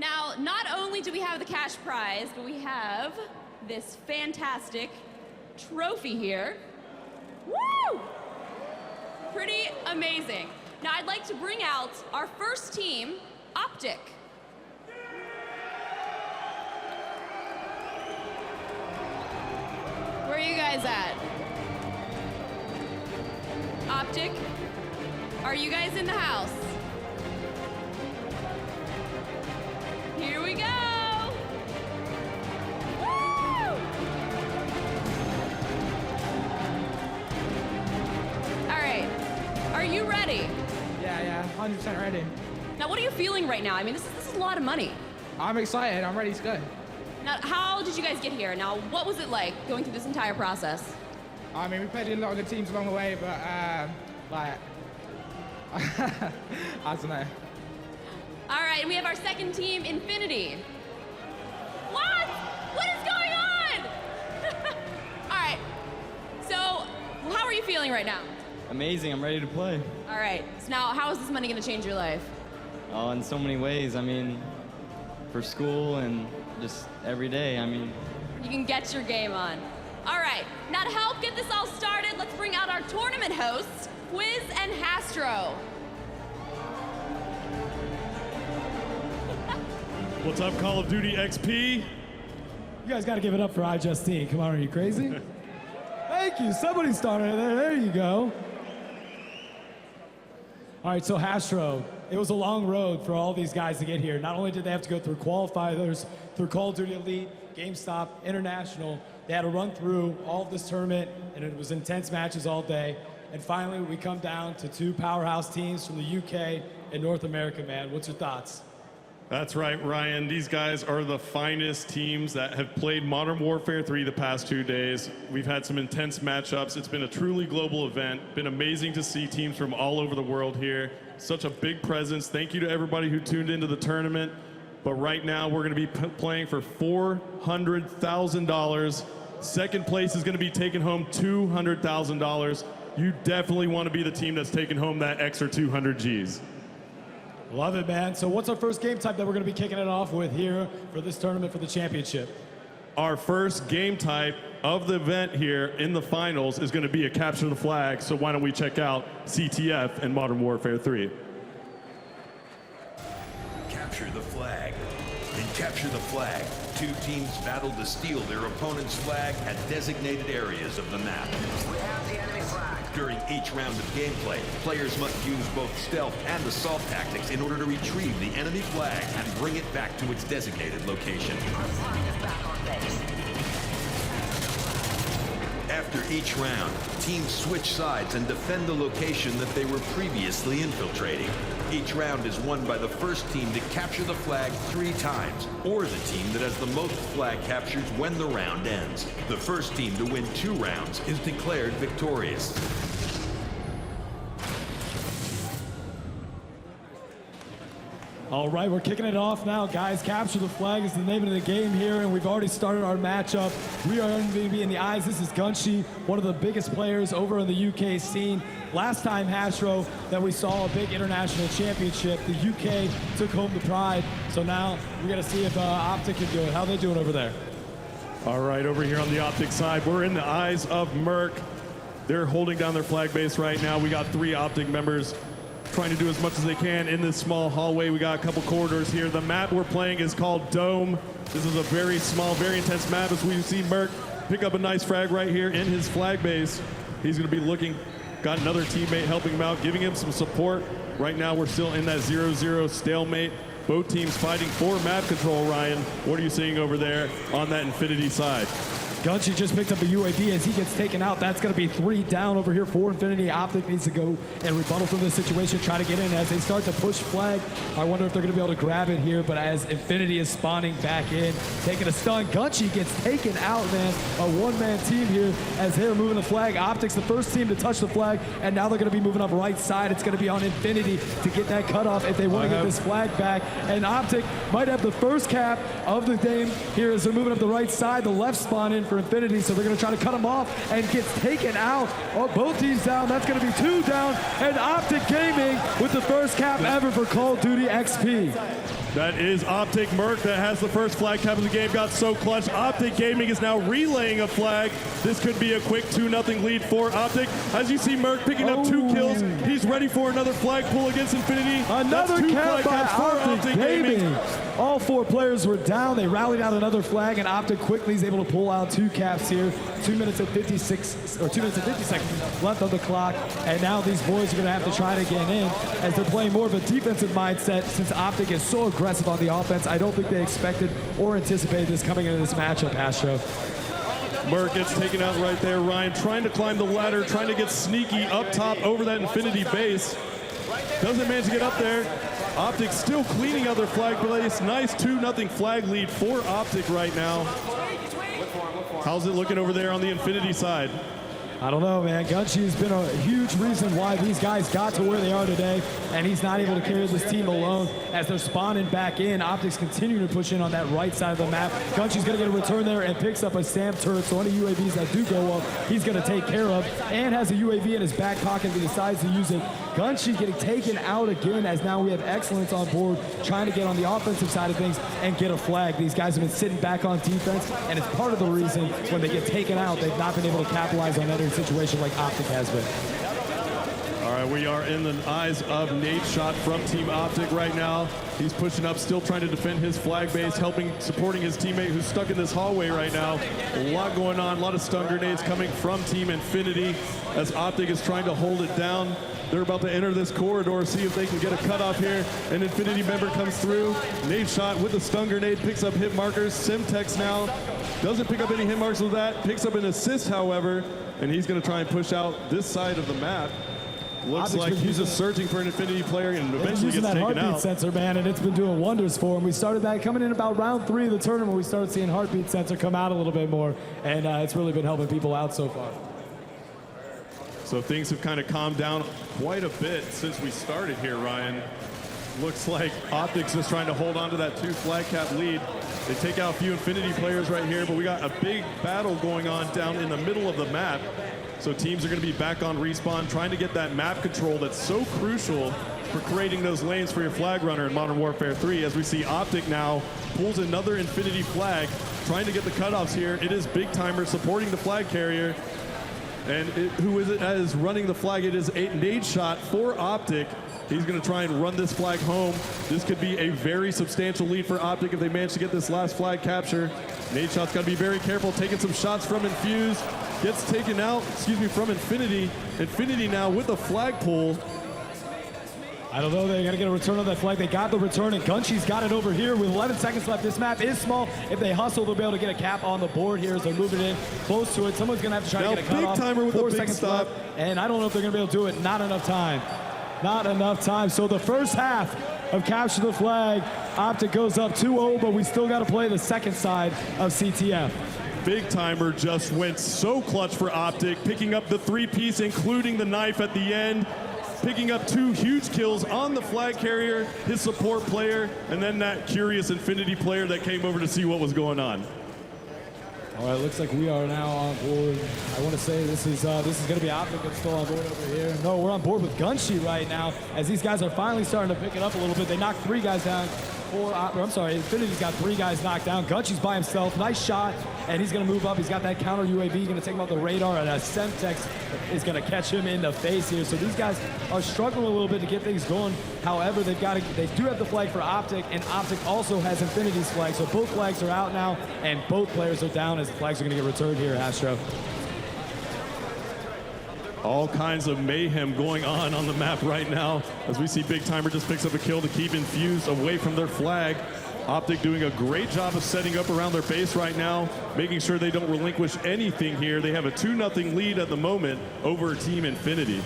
Now, not only do we have the cash prize, but we have this fantastic trophy here. Woo! Pretty amazing. Now, I'd like to bring out our first team, Op Tic. Where are you guys at? Op Tic, are you guys in the house? Here we go! Woo! All right, are you ready? Yeah, 100% ready. Now, what are you feeling right now? I mean, this is a lot of money. I'm excited. I'm ready to go. Now, how did you guys get here? Now, what was it like going through this entire process? I mean, we played a lot of good teams along the way, but like, I don't know. All right, and we have our second team, Infinity. What? What is going on? All right, so how are you feeling right now? Amazing, I'm ready to play. All right, so now how is this money gonna change your life? Oh, in so many ways. I mean, for school and just every day, I mean. You can get your game on. All right, now to help get this all started, let's bring out our tournament hosts, Quiz and Hastro. What's up, Call of Duty XP? You guys got to give it up for iJustine. Come on, are you crazy? Thank you. Somebody started it there. There you go. All right, so Hastro, it was a long road for all these guys to get here. Not only did they have to go through qualifiers, through Call of Duty Elite, GameSpot, International, they had to run through all of this tournament, and it was intense matches all day. And finally, we come down to two powerhouse teams from the UK and North America, man. What's your thoughts? That's right, Ryan. These guys are the finest teams that have played Modern Warfare 3 the past 2 days. We've had some intense matchups. It's been a truly global event. Been amazing to see teams from all over the world here. Such a big presence. Thank you to everybody who tuned into the tournament. But right now, we're going to be playing for $400,000. Second place is going to be taking home $200,000. You definitely want to be the team that's taking home that extra 200 Gs. Love it, man. So what's our first game type that we're going to be kicking it off with here for this tournament for the championship? Our first game type of the event here in the finals is going to be a capture the flag. So why don't we check out CTF and Modern Warfare 3. Capture the flag. In Capture the Flag, two teams battle to steal their opponent's flag at designated areas of the map. We have the enemy flag. During each round of gameplay, players must use both stealth and assault tactics in order to retrieve the enemy flag and bring it back to its designated location. Our flag is back on base. After each round, teams switch sides and defend the location that they were previously infiltrating. Each round is won by the first team to capture the flag 3 times, or the team that has the most flag captures when the round ends. The first team to win 2 rounds is declared victorious. All right, we're kicking it off now, guys. Capture the flag is the name of the game here, and we've already started our matchup. We are going to be in the eyes. This is Gunshi, one of the biggest players over in the UK scene. Last time, Hastro, that we saw a big international championship, the UK took home the pride. So now we got to see if Op Tic can do it. How are they doing over there? All right, over here on the Op Tic side, we're in the eyes of Merc. They're holding down their flag base right now. We got 3 Op Tic members trying to do as much as they can in this small hallway. We got a couple corridors here. The map we're playing is called Dome. This is a very small, very intense map. As we see Merc pick up a nice frag right here in his flag base. He's going to be looking, got another teammate helping him out, giving him some support. Right now we're still in that 0-0 stalemate. Both teams fighting for map control, Ryan. What are you seeing over there on that Infinity side? Gunshi just picked up a UAV as he gets taken out. That's going to be 3 down over here for Infinity. Op Tic needs to go and rebuttal from this situation, try to get in as they start to push flag. I wonder if they're going to be able to grab it here, but as Infinity is spawning back in, taking a stun, Gunshi gets taken out, man. A one-man team here as they're moving the flag. Op Tic's the first team to touch the flag, and now they're going to be moving up right side. It's going to be on Infinity to get that cutoff if they want to get this flag back. And Op Tic might have the first cap of the game here as they're moving up the right side. The left spawn in for Infinity, so they're going to try to cut him off and gets taken out. Oh, both teams down. That's going to be 2 down. And Op Tic Gaming with the first cap ever for Call of Duty XP. That is Op Tic Merc that has the first flag cap of the game. Got so clutch. Op Tic Gaming is now relaying a flag. This could be a quick 2-0 lead for Op Tic. As you see Merc picking up 2 kills. He's ready for another flag pull against Infinity. Another cap by Op Tic Gaming. All 4 players were down. They rallied out another flag, and Op Tic quickly is able to pull out 2 caps here. 2 minutes and 50 seconds left on the clock, and now these boys are going to have to try to get in as they're playing more of a defensive mindset since Op Tic is so aggressive on the offense. I don't think they expected or anticipated this coming into this matchup, Astro. Merc gets taken out right there. Ryan trying to climb the ladder, trying to get sneaky up top over that Infinity base. Doesn't manage to get up there. Op Tic still cleaning out their flag place. Nice 2-0 flag lead for Op Tic right now. How's it looking over there on the Infinity side? I don't know, man. Gunchi has been a huge reason why these guys got to where they are today, and he's not able to carry this team alone as they're spawning back in. Op Tic's continuing to push in on that right side of the map. Gunchi's going to get a return there and picks up a SAM turret, so any UAVs that do go up, he's going to take care of, and has a UAV in his back pocket if he decides to use it. Gunchi getting taken out again as now we have Excellence on board, trying to get on the offensive side of things and get a flag. These guys have been sitting back on defense, and it's part of the reason when they get taken out, they've not been able to capitalize on that situation like Op Tic has been. All right, we are in the eyes of Nate Shot from Team Op Tic right now. He's pushing up, still trying to defend his flag base, supporting his teammate who's stuck in this hallway right now. A lot going on, a lot of stun grenades coming from Team Infinity as Op Tic is trying to hold it down. They're about to enter this corridor, see if they can get a cutoff here. An Infinity member comes through. Nate Shot with a stun grenade, picks up hit markers. Simtex now doesn't pick up any hit marks with that, picks up an assist, however, and he's going to try and push out this side of the map. Looks like he's just searching for an Infinity player and eventually gets taken out. That heartbeat sensor, man, and it's been doing wonders for him. We started that coming in about round 3 of the tournament. We started seeing heartbeat sensor come out a little bit more, and it's really been helping people out so far. So things have kind of calmed down quite a bit since we started here, Ryan. Looks like Op Tic's just trying to hold on to that 2 flag cap lead. They take out a few Infinity players right here, but we got a big battle going on down in the middle of the map. So teams are going to be back on respawn, trying to get that map control that's so crucial for creating those lanes for your flag runner in Modern Warfare 3. As we see Op Tic now pulls another Infinity flag, trying to get the cutoffs here. It is Big Timer supporting the flag carrier. And who is it as running the flag? It is a Nade Shot for Op Tic. He's going to try and run this flag home. This could be a very substantial lead for Op Tic if they manage to get this last flag capture. Nade Shot's got to be very careful, taking some shots from Infuse. Gets taken out, from Infinity. Infinity now with a flag pull. I don't know, they got to get a return on that flag. They got the return, and Gunchi's got it over here with 11 seconds left. This map is small. If they hustle, they'll be able to get a cap on the board here as they're moving in close to it. Someone's going to have to try to get a cutoff. Big Timer with 4 a big seconds stop. left, and I don't know if they're going to be able to do it. Not enough time. Not enough time. So the first half of Capture the Flag, Op Tic goes up 2-0, but we still got to play the second side of CTF. Big Timer just went so clutch for Op Tic, picking up the 3-piece, including the knife at the end, picking up 2 huge kills on the flag carrier, his support player, and then that curious Infinity player that came over to see what was going on. All right, looks like we are now on board. I want to say this is going to be Op Tic that's still on board over here. No, we're on board with Gunchi right now as these guys are finally starting to pick it up a little bit. They knocked 3 guys down. Infinity's got 3 guys knocked down. Gunchi's by himself. Nice shot, and he's going to move up. He's got that counter UAV. He's going to take him off the radar, and a Semtex is going to catch him in the face here. So these guys are struggling a little bit to get things going. However, they do have the flag for Op Tic, and Op Tic also has Infinity's flag. So both flags are out now, and both players are down as the flags are going to get returned here, Astro. All kinds of mayhem going on the map right now as we see Big Timer just picks up a kill to keep Infused away from their flag. Op Tic doing a great job of setting up around their base right now, making sure they don't relinquish anything here. They have a 2-0 lead at the moment over Team Infinity.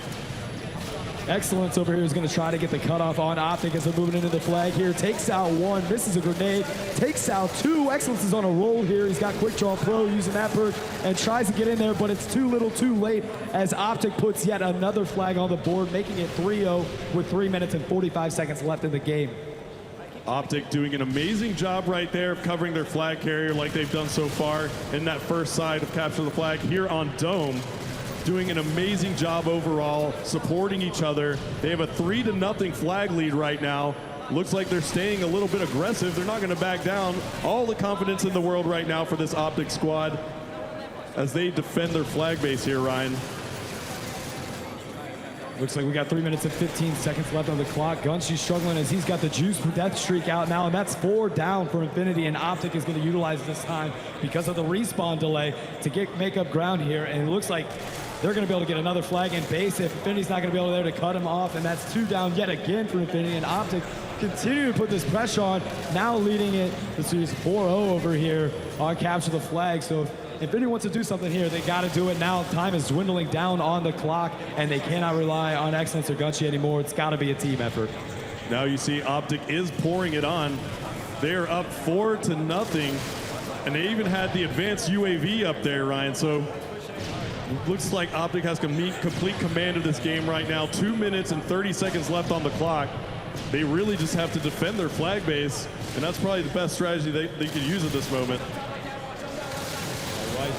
Excellence over here is going to try to get the cutoff on Op Tic as they're moving into the flag here. Takes out 1, misses a grenade, takes out 2. Excellence is on a roll here. He's got Quick Draw Pro using that perk and tries to get in there, but it's too little too late as Op Tic puts yet another flag on the board, making it 3-0 with 3 minutes and 45 seconds left in the game. Optic doing an amazing job right there of covering their flag carrier like they've done so far in that first side of Capture the Flag. Here on Dome, doing an amazing job overall, supporting each other. They have a 3-0 flag lead right now. Looks like they're staying a little bit aggressive. They're not going to back down. All the confidence in the world right now for this Optic squad as they defend their flag base here, Ryan. Looks like we got 3 minutes and 15 seconds left on the clock. Gunshy's struggling as he's got the juice for death streak out now, and that's 4 down for Infinity, and Optic is going to utilize this time because of the respawn delay to make up ground here, and it looks like they're going to be able to get another flag in base if Infinity's not going to be able there to cut him off, and that's 2 down yet again for Infinity, and Optic continue to put this pressure on, now leading it. This is 4-0 over here on Capture the Flag, so if Infinity wants to do something here, they got to do it now. Time is dwindling down on the clock, and they cannot rely on Excellence or Gunshy anymore. It's got to be a team effort. Now you see Optic is pouring it on. They're up 4-0, and they even had the advanced UAV up there, Ryan. So looks like Optic has complete command of this game right now. 2 minutes and 30 seconds left on the clock. They really just have to defend their flag base, and that's probably the best strategy they could use at this moment.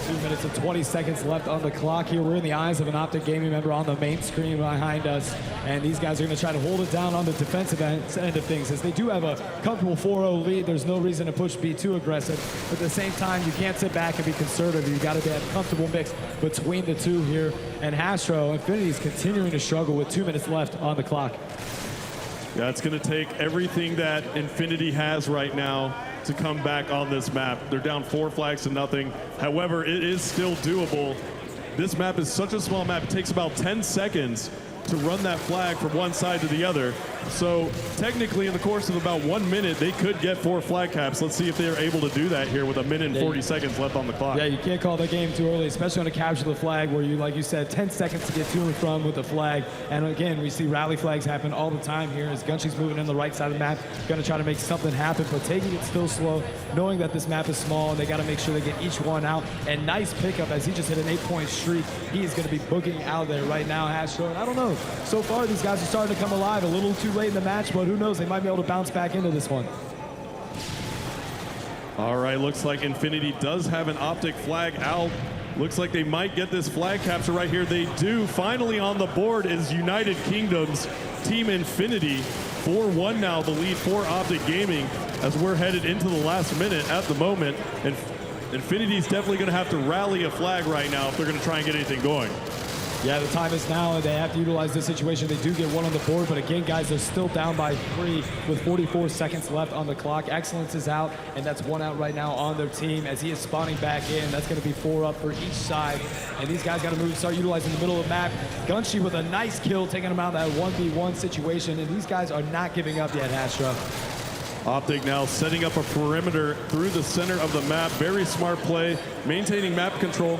2 minutes and 20 seconds left on the clock here. We're in the eyes of an Optic Gaming member on the main screen behind us, and these guys are going to try to hold it down on the defensive end of things. As they do have a comfortable 4-0 lead, there's no reason to be too aggressive. But at the same time, you can't sit back and be conservative. You've got to have a comfortable mix between the two here. And Hastro, Infinity is continuing to struggle with 2 minutes left on the clock. Yeah, it's going to take everything that Infinity has right now to come back on this map. They're down 4 flags to nothing. However, it is still doable. This map is such a small map. It takes about 10 seconds to run that flag from one side to the other. So technically in the course of about 1 minute, they could get 4 flag caps. Let's see if they're able to do that here with 1 minute and 40 seconds left on the clock. Yeah, you can't call the game too early, especially on a Capture the Flag where you, like you said, 10 seconds to get to and from with the flag. And again, we see rally flags happen all the time here as Gunshy's moving in the right side of the map, going to try to make something happen, but taking it still slow, knowing that this map is small and they got to make sure they get each one out. And nice pickup as he just hit an 8-point streak. He is going to be booking out there right now, Hastro. And I don't know, so far these guys are starting to come alive a little too late in the match, but who knows, they might be able to bounce back into this one. All right, looks like Infinity does have an Optic flag out. Looks like they might get this flag capture right here. They do. Finally on the board is United Kingdoms Team Infinity. 4-1 now, the lead for Optic Gaming as we're headed into the last minute at the moment. And Infinity's definitely going to have to rally a flag right now if they're going to try and get anything going. Yeah, the time is now, and they have to utilize this situation. They do get one on the board, but again, guys, they're still down by 3 with 44 seconds left on the clock. Excellence is out, and that's 1 out right now on their team as he is spawning back in. That's going to be 4 up for each side, and these guys got to move and start utilizing the middle of the map. Gunshy with a nice kill, taking them out of that 1v1 situation, and these guys are not giving up yet, Hastro. Optic now setting up a perimeter through the center of the map. Very smart play, maintaining map control.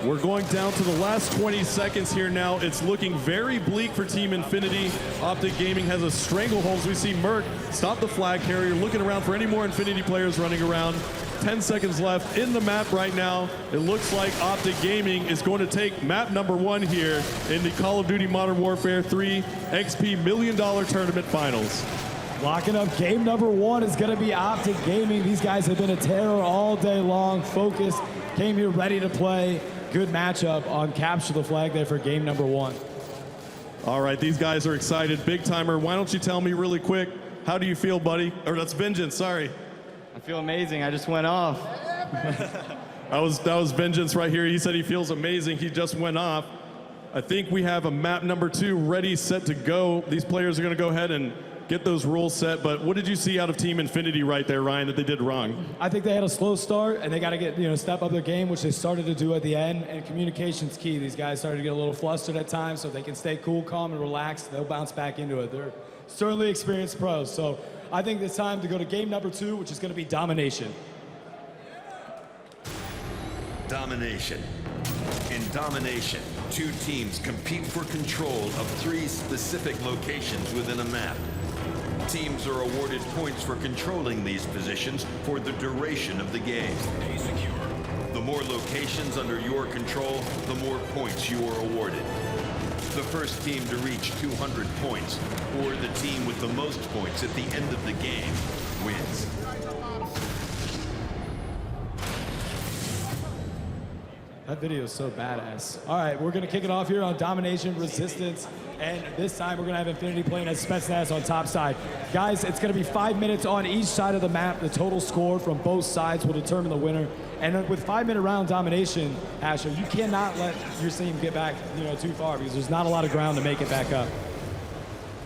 We're going down to the last 20 seconds here now. It's looking very bleak for Team Infinity. Optic Gaming has a stranglehold as we see Merc stop the flag carrier, looking around for any more Infinity players running around. 10 seconds left in the map right now. It looks like Optic Gaming is going to take map number 1 here in the Call of Duty Modern Warfare 3 XP $1 Million Tournament Finals. Locking up game number 1 is going to be Optic Gaming. These guys have been a terror all day long, focused, came here ready to play. Good matchup on Capture the Flag there for game number 1. All right, these guys are excited. Big timer, why don't you tell me really quick, how do you feel, buddy? Or that's Vengeance, sorry. I feel amazing. I just went off. That was Vengeance right here. He said he feels amazing. He just went off. I think we have a map number 2 ready, set to go. These players are going to go ahead and get those rules set, but what did you see out of Team Infinity right there, Ryan, that they did wrong? I think they had a slow start, and they got to get, step up their game, which they started to do at the end, and communication's key. These guys started to get a little flustered at times, so if they can stay cool, calm, and relaxed, they'll bounce back into it. They're certainly experienced pros, so I think it's time to go to game number 2, which is going to be Domination. Domination. In Domination, 2 teams compete for control of 3 specific locations within a map. Teams are awarded points for controlling these positions for the duration of the game. The more locations under your control, the more points you are awarded. The first team to reach 200 points, or the team with the most points at the end of the game, wins. That video is so badass. All right, we're gonna kick it off here on Domination, Resistance, and this time we're gonna have Infinity playing as Spetsnaz on top side. Guys, it's gonna be 5 minutes on each side of the map. The total score from both sides will determine the winner. And with 5-minute round domination, Asher, you cannot let your team get back, too far because there's not a lot of ground to make it back up.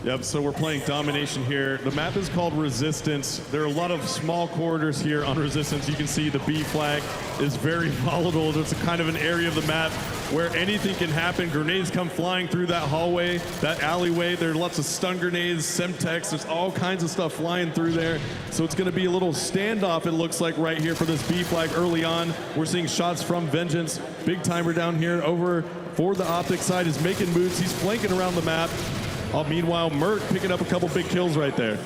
Yep, so we're playing Domination here. The map is called Resistance. There are a lot of small corridors here on Resistance. You can see the B flag is very volatile. It's a kind of an area of the map where anything can happen. Grenades come flying through that hallway, that alleyway. There are lots of stun grenades, Semtex. There's all kinds of stuff flying through there. So it's going to be a little standoff, it looks like, right here for this B flag early on. We're seeing shots from Vengeance. Big timer down here over for the Optic side is making moves. He's flanking around the map. Meanwhile, Merc picking up a couple big kills right there.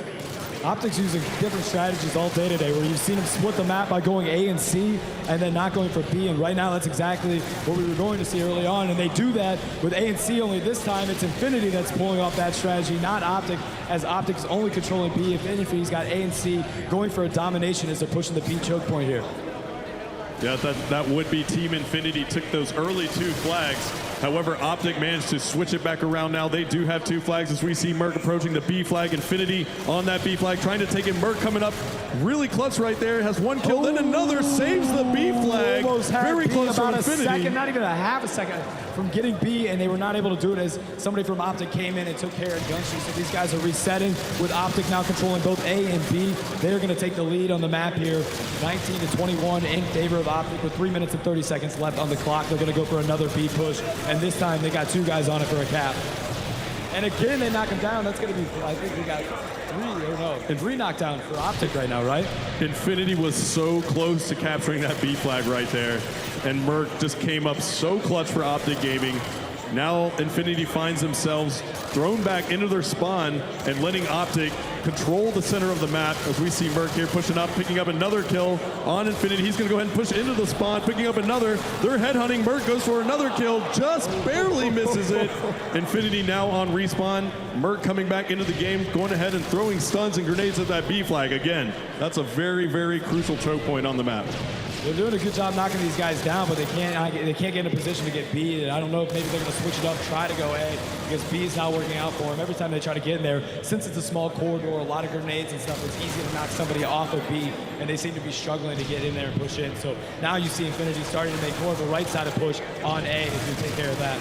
Optic's using different strategies all day today, where you've seen him split the map by going A and C and then not going for B. And right now, that's exactly what we were going to see early on. And they do that with A and C, only this time it's Infinity that's pulling off that strategy, not Optic, as Optic's only controlling B. If Infinity's got A and C going for a domination as they're pushing the B choke point here. Yeah, that would be Team Infinity took those early 2 flags. However, Optic managed to switch it back around now. They do have 2 flags as we see Merc approaching the B flag. Infinity on that B flag, trying to take it. Merc coming up really clutch right there. Has 1 kill, then another saves the B flag. Almost had very B close about from a Infinity. second, not even a half a second from getting B, and they were not able to do it as somebody from Optic came in and took care of Gunshi. So these guys are resetting with Optic now controlling both A and B. They're going to take the lead on the map here, 19-21 in favor of Optic with 3 minutes and 30 seconds left on the clock. They're going to go for another B push, and this time they got 2 guys on it for a cap. And again, they knock him down. That's going to be, I think we got 3 knockdown for Optic right now, right? Infinity was so close to capturing that B flag right there. And Merc just came up so clutch for Optic Gaming. Now Infinity finds themselves thrown back into their spawn and letting Optic control the center of the map as we see Merc here pushing up, picking up another kill on Infinity. He's going to go ahead and push into the spawn, picking up another. They're headhunting. Merc goes for another kill, just barely misses it. Infinity now on respawn. Merc coming back into the game, going ahead and throwing stuns and grenades at that B flag. Again, that's a very, very crucial choke point on the map. They're doing a good job knocking these guys down, but they can't get in a position to get B. And I don't know if maybe they're going to switch it up, try to go A, because B is not working out for them. Every time they try to get in there, since it's a small corridor, a lot of grenades and stuff, it's easy to knock somebody off of B, and they seem to be struggling to get in there and push in. So now you see Infinity starting to make more of a right-sided push on A if you take care of that.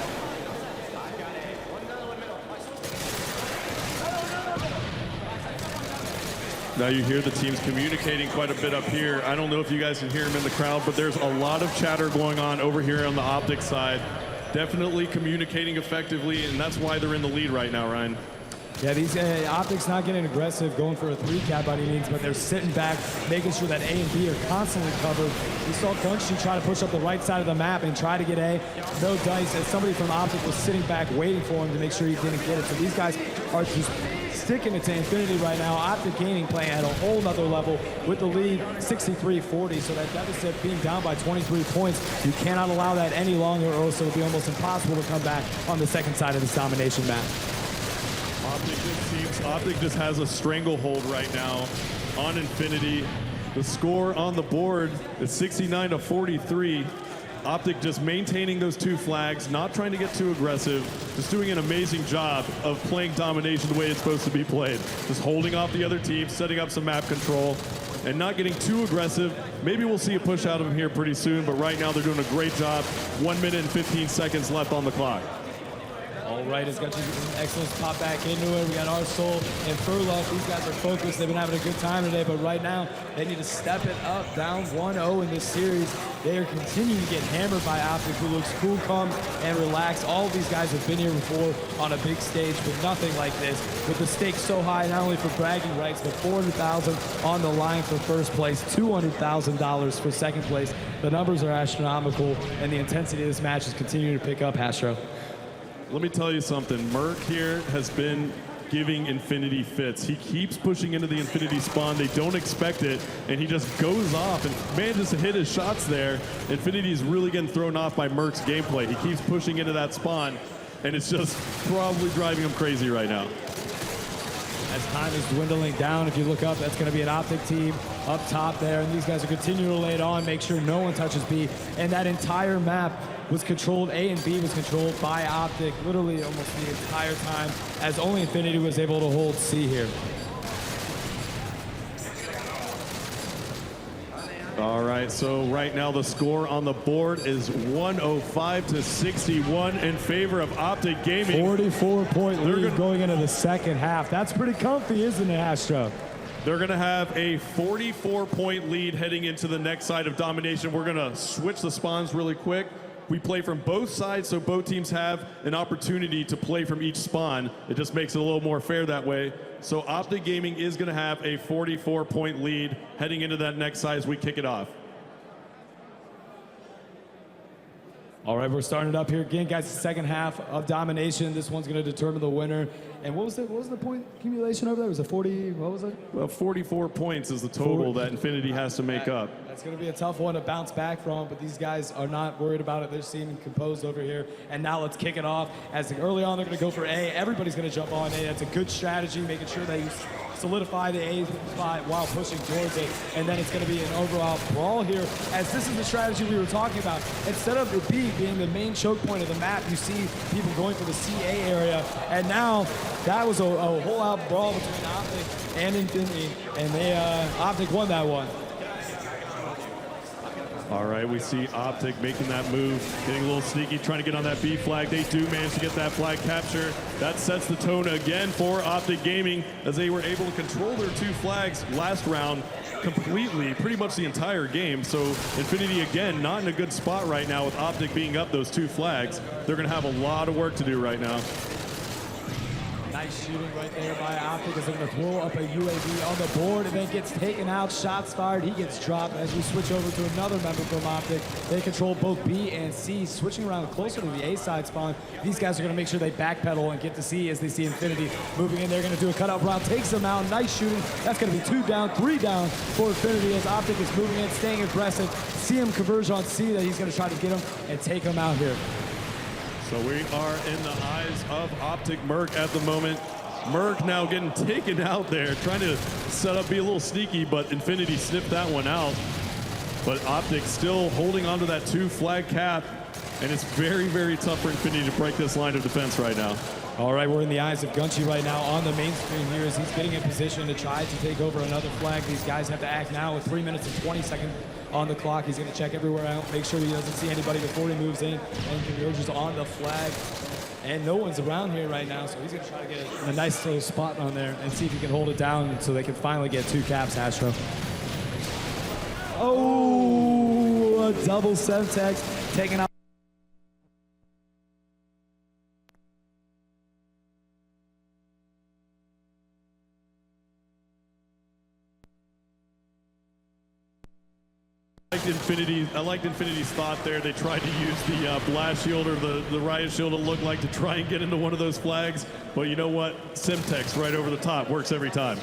Now you hear the teams communicating quite a bit up here. I don't know if you guys can hear them in the crowd, but there's a lot of chatter going on over here on the Optic side. Definitely communicating effectively, and that's why they're in the lead right now, Ryan. Yeah, these Optics not getting aggressive, going for a 3-cap by any means, but they're sitting back, making sure that A and B are constantly covered. We saw Gunshi try to push up the right side of the map and try to get A. No dice, as somebody from Optic was sitting back waiting for him to make sure he didn't get it. So these guys are just sticking it to Infinity right now. Optic Gaming playing at a whole nother level with the lead 63-40. So that deficit being down by 23 points, you cannot allow that any longer, or else it'll be almost impossible to come back on the second side of this domination map. Optic just has a stranglehold right now on Infinity. The score on the board is 69-43. Optic just maintaining those 2 flags, not trying to get too aggressive, just doing an amazing job of playing domination the way it's supposed to be played. Just holding off the other team, setting up some map control, and not getting too aggressive. Maybe we'll see a push out of them here pretty soon, but right now they're doing a great job. 1 minute and 15 seconds left on the clock. All right, it's got excellent pop back into it. We got Arsol and Furlough. These guys are focused. They've been having a good time today, but right now they need to step it up, down 1-0 in this series. They are continuing to get hammered by Optic, who looks cool, calm, and relaxed. All of these guys have been here before on a big stage, but nothing like this. With the stakes so high, not only for bragging rights, but $400,000 on the line for first place, $200,000 for second place. The numbers are astronomical, and the intensity of this match is continuing to pick up, Astro. Let me tell you something. Merc here has been giving Infinity fits. He keeps pushing into the Infinity spawn. They don't expect it, and he just goes off and manages to hit his shots there. Infinity is really getting thrown off by Merc's gameplay. He keeps pushing into that spawn. and it's just probably driving them crazy right now. As time is dwindling down, if you look up, that's going to be an Optic team up top there, and these guys are continuing to lay it on, make sure no one touches B, and that entire map was controlled, A and B was controlled by Optic literally almost the entire time, as only Infinity was able to hold C here. All right, so right now the score on the board is 105 to 61 in favor of Optic Gaming. 44-point lead going into the second half. That's pretty comfy, isn't it, Astro? They're going to have a 44-point lead heading into the next side of Domination. We're going to switch the spawns really quick. We play from both sides, so both teams have an opportunity to play from each spawn. It just makes it a little more fair that way. So Optic Gaming is going to have a 44-point lead heading into that next side as we kick it off. All right, we're starting it up here again, guys. The second half of Domination. This one's going to determine the winner. And what was the point accumulation over there? Was it 40? What was it? Well, 44 points is the total that Infinity has to make up. That's going to be a tough one to bounce back from, but these guys are not worried about it. They're seeming composed over here. And now let's kick it off. As early on, they're going to go for A. Everybody's going to jump on A. That's a good strategy, making sure that you solidify the A spot while pushing towards it. And then it's going to be an overall brawl here, as this is the strategy we were talking about. Instead of the B being the main choke point of the map, you see people going for the CA area. And now that was a whole-out brawl between Optic and Infinity, and Optic won that one. All right, we see Optic making that move, getting a little sneaky, trying to get on that B flag. They do manage to get that flag capture. That sets the tone again for Optic Gaming, as they were able to control their two flags last round completely, pretty much the entire game. So Infinity, again, not in a good spot right now with Optic being up those two flags. They're going to have a lot of work to do right now. Nice shooting right there by Optic, as they're going to throw up a UAV on the board, and then gets taken out. Shots fired, he gets dropped. As we switch over to another member from Optic, they control both B and C, switching around closer to the A side spawn. These guys are going to make sure they backpedal and get to C as they see Infinity moving in. They're going to do a cutout round, takes them out. Nice shooting. That's going to be 2 down, 3 down for Infinity, as Optic is moving in, staying aggressive. See him converge on C, that he's going to try to get him and take him out here. So we are in the eyes of Optic Merc at the moment. Merc now getting taken out there, trying to set up, be a little sneaky, but Infinity snipped that one out. But Optic still holding onto that 2 flag cap, and it's very, very tough for Infinity to break this line of defense right now. All right, we're in the eyes of Gunchi right now on the main screen here, as he's getting in position to try to take over another flag. These guys have to act now with 3 minutes and 20 seconds on the clock. He's going to check everywhere out, make sure he doesn't see anybody before he moves in and converges on the flag. And no one's around here right now, so he's going to try to get a nice little spot on there and see if he can hold it down so they can finally get 2 caps, Astro. Oh, a double Semtex taking out. I liked Infinity's thought there. They tried to use the blast shield or the riot shield, it looked like, to try and get into one of those flags. But you know what? Semtex right over the top works every time.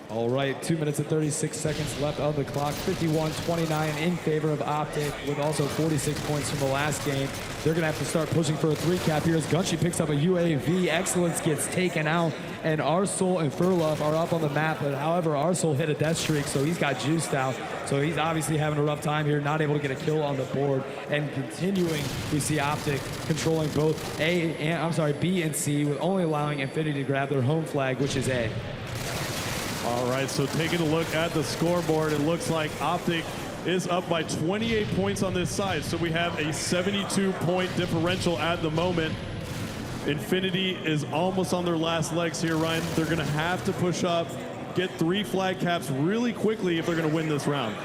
All right, 2 minutes and 36 seconds left on the clock. 51-29 in favor of Optic, with also 46 points from the last game. They're going to have to start pushing for a 3 cap here, as Gunchi picks up a UAV. Excellence gets taken out, and Arsol and Furlov are up on the map. But however, Arsol hit a death streak, so he's got juiced out. So he's obviously having a rough time here, not able to get a kill on the board. And continuing, we see Optic controlling both B and C, with only allowing Infinity to grab their home flag, which is A. All right, so taking a look at the scoreboard, it looks like Optic is up by 28 points on this side. So we have a 72-point differential at the moment. Infinity is almost on their last legs here, Ryan. They're going to have to push up, get 3 flag caps really quickly if they're going to win this round.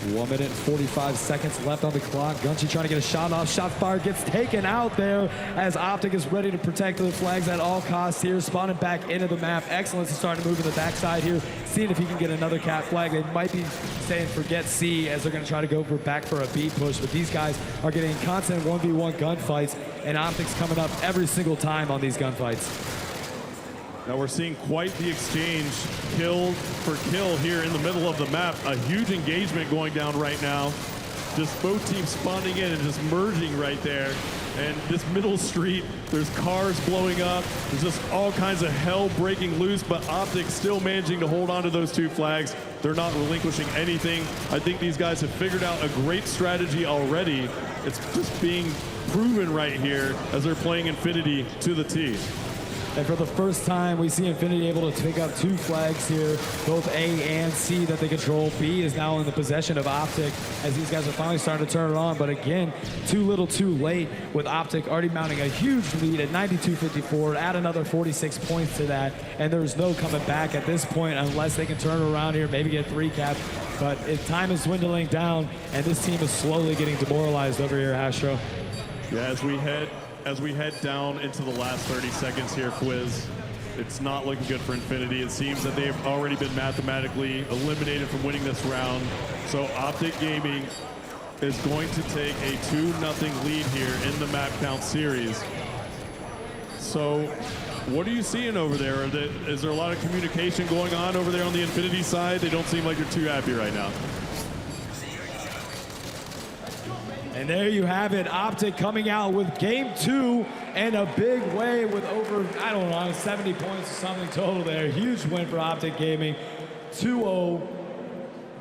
1 minute and 45 seconds left on the clock. Gunchi trying to get a shot off. Shot fired, gets taken out there, as Optic is ready to protect their flags at all costs here. Spawning back into the map. Excellence is starting to move to the backside here, seeing if he can get another cap flag. They might be saying forget C, as they're going to try to go back for a B push. But these guys are getting constant 1v1 gunfights, and Optic's coming up every single time on these gunfights. Now we're seeing quite the exchange, kill for kill here in the middle of the map. A huge engagement going down right now. just both teams spawning in and just merging right there. And this middle street, there's cars blowing up. There's just all kinds of hell breaking loose, but Optic still managing to hold on to those 2 flags. They're not relinquishing anything. I think these guys have figured out a great strategy already. It's just being proven right here as they're playing Infinity to the T. And for the first time, we see Infinity able to pick up 2 flags here, both A and C that they control. B is now in the possession of Optic as these guys are finally starting to turn it on. But again, too little too late with Optic already mounting a huge lead at 92-54. Add another 46 points to that. And there's no coming back at this point unless they can turn it around here, maybe get 3 cap. But time is dwindling down, and this team is slowly getting demoralized over here, Astro. Yeah, as we head down into the last 30 seconds here, Quiz, it's not looking good for Infinity. It seems that they have already been mathematically eliminated from winning this round. So Optic Gaming is going to take a 2-0 lead here in the map count series. So what are you seeing over there? Is there a lot of communication going on over there on the Infinity side? They don't seem like they're too happy right now. And there you have it, Optic coming out with game 2 and a big way with over, I don't know, 70 points or something total there. Huge win for Optic Gaming, 2-0.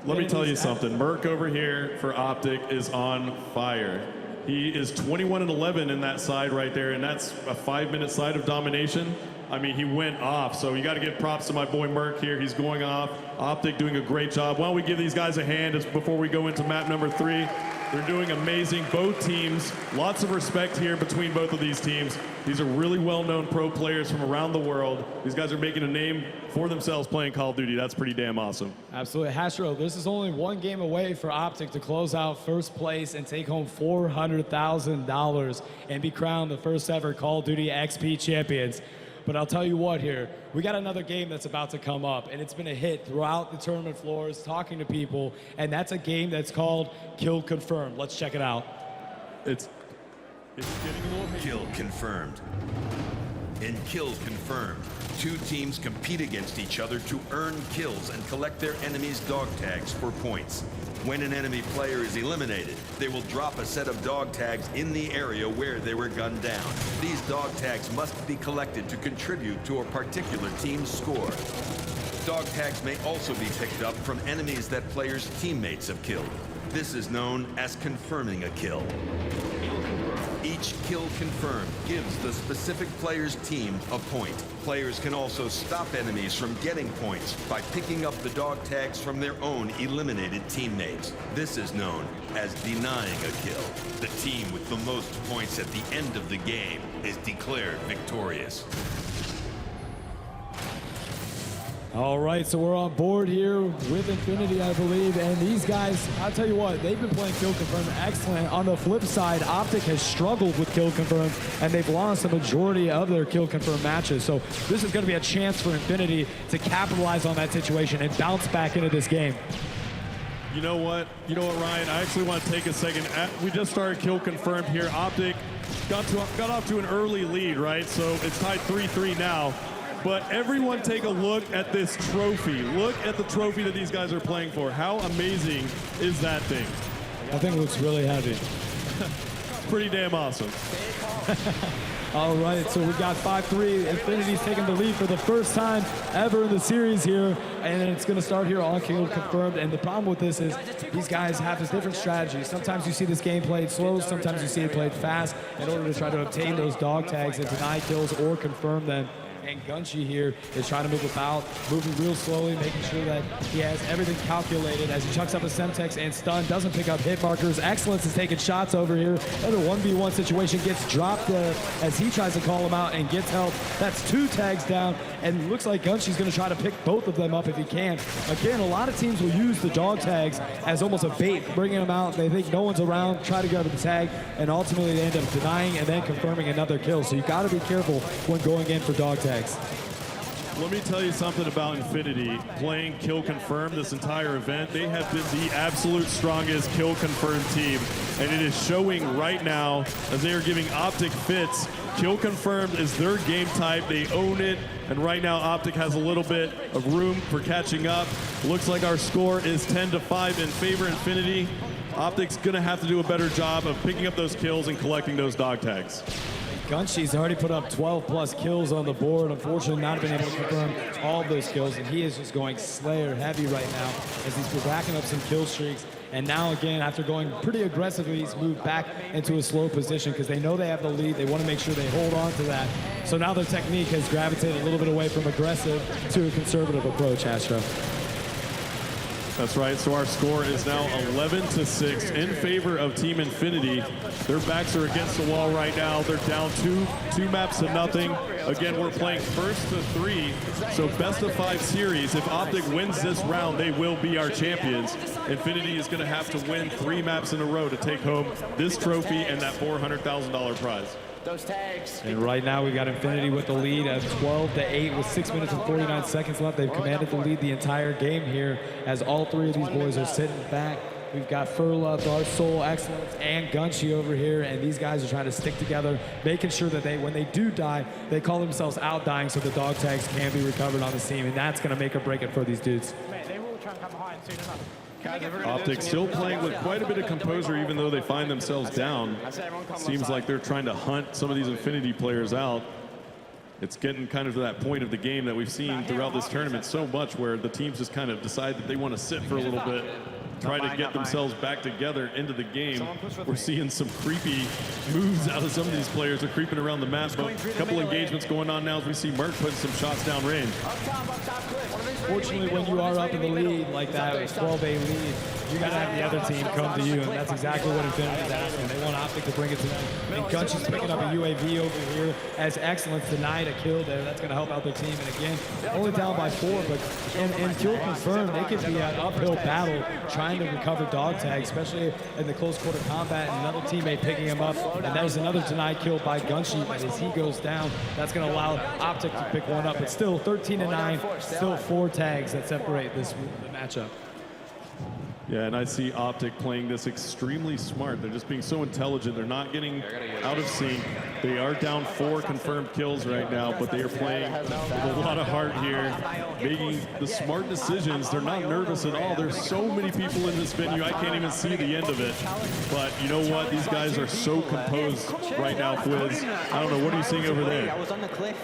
Let me tell you something. Merc over here for Optic is on fire. He is 21-11 in that side right there, and that's a 5-minute side of domination. I mean, he went off, so you got to give props to my boy Merc here. He's going off. Optic doing a great job. Why don't we give these guys a hand before we go into map number 3. They're doing amazing, both teams. Lots of respect here between both of these teams. These are really well-known pro players from around the world. These guys are making a name for themselves playing Call of Duty. That's pretty damn awesome. Absolutely. Hastro, this is only 1 game away for Optic to close out first place and take home $400,000 and be crowned the first ever Call of Duty XP champions. But I'll tell you what here, we got another game that's about to come up, and it's been a hit throughout the tournament floors, talking to people, and that's a game that's called Kill Confirmed. Let's check it out. It's getting a little Kill confirmed. In Kill Confirmed, 2 teams compete against each other to earn kills and collect their enemies' dog tags for points. When an enemy player is eliminated, they will drop a set of dog tags in the area where they were gunned down. These dog tags must be collected to contribute to a particular team's score. Dog tags may also be picked up from enemies that players' teammates have killed. This is known as confirming a kill. Each kill confirmed gives the specific player's team a point. Players can also stop enemies from getting points by picking up the dog tags from their own eliminated teammates. This is known as denying a kill. The team with the most points at the end of the game is declared victorious. All right, so we're on board here with Infinity, I believe, and these guys, I'll tell you what, they've been playing Kill Confirmed excellent. On the flip side, Optic has struggled with Kill Confirmed, and they've lost the majority of their Kill Confirmed matches. So this is going to be a chance for Infinity to capitalize on that situation and bounce back into this game. You know what, Ryan? I actually want to take a second. We just started Kill Confirmed here. Optic got off to an early lead, right? So it's tied 3-3 now. But everyone take a look at this trophy. Look at the trophy that these guys are playing for. How amazing is that thing? I think it looks really heavy. Pretty damn awesome. All right, so we got 5-3. Infinity's taking the lead for the first time ever in the series here, and it's going to start here on Kill Confirmed. And the problem with this is these guys have this different strategy. Sometimes you see this game played slow, sometimes you see it played fast in order to try to obtain those dog tags and deny kills or confirm them. And Gunchi here is trying to move about, moving real slowly, making sure that he has everything calculated as he chucks up a Semtex and stun, doesn't pick up hit markers. Excellence is taking shots over here. Another 1v1 situation gets dropped as he tries to call him out and gets help. That's 2 tags down, and looks like Gunchi's going to try to pick both of them up if he can. Again, a lot of teams will use the dog tags as almost a bait, bringing them out. They think no one's around, try to grab the tag, and ultimately they end up denying and then confirming another kill. So you got to be careful when going in for dog tags. Let me tell you something about Infinity playing Kill Confirmed this entire event. They have been the absolute strongest Kill Confirmed team, and it is showing right now as they are giving Optic fits. Kill Confirmed is their game type. They own it, and right now Optic has a little bit of room for catching up. Looks like our score is 10-5 in favor Infinity. Optic's going to have to do a better job of picking up those kills and collecting those dog tags. Gunshy's already put up 12 plus kills on the board. Unfortunately, not been able to confirm all of those kills, and he is just going Slayer heavy right now as he's racking up some kill streaks. And now again, after going pretty aggressively, he's moved back into a slow position because they know they have the lead. They want to make sure they hold on to that. So now their technique has gravitated a little bit away from aggressive to a conservative approach, Astro. That's right, so our score is now 11-6 in favor of Team Infinity. Their backs are against the wall right now. They're down two maps to nothing. Again, we're playing first to 3, so best of 5 series. If Optic wins this round, they will be our champions. Infinity is gonna have to win 3 maps in a row to take home this trophy and that $400,000 prize. Those tags. And right now we've got Infinity with the lead at 12-8 with 6 minutes and 49 seconds left. They've commanded the lead the entire game here as all 3 of these boys are sitting back. We've got Furla, Dark Soul, Excellence, and Gunshy over here, and these guys are trying to stick together, making sure that when they do die, they call themselves out dying so the dog tags can be recovered on the team, and that's going to make or break it for these dudes. They will try and come behind soon enough. Optic still playing with quite a bit of composure even though they find themselves down. Seems like they're trying to hunt some of these Infinity players out. It's getting kind of to that point of the game that we've seen throughout this tournament so much where the teams just kind of decide that they want to sit for a little bit, try to get themselves back together into the game. We're seeing some creepy moves out of some of these players. They're creeping around the map, but a couple engagements going on now as we see Merc putting some shots down range. Fortunately, when you are up in the lead like that, a 12-8 lead, you got to have the other team come to you, and that's exactly what Infinity's asking. They want Optic to bring it to them. And Gunshy's picking up a UAV over here as Excellence denied a kill there. That's going to help out their team. And again, only down by 4, but in kill confirmed, they could be an uphill battle trying to recover dog tags, especially in the close quarter combat, and another teammate picking him up. And there's another denied kill by Gunshy, but as he goes down, that's going to allow Optic to pick one up. But still 13-9, still 4 tags that separate this matchup. Yeah, and I see Optic playing this extremely smart. They're just being so intelligent. They're not getting out of sync. They are down 4 confirmed kills right now, but they are playing with a lot of heart here, making the smart decisions. They're not nervous at all. There's so many people in this venue, I can't even see the end of it. But you know what? These guys are so composed right now, Quiz. I don't know, what are you seeing over there? I was on the cliff.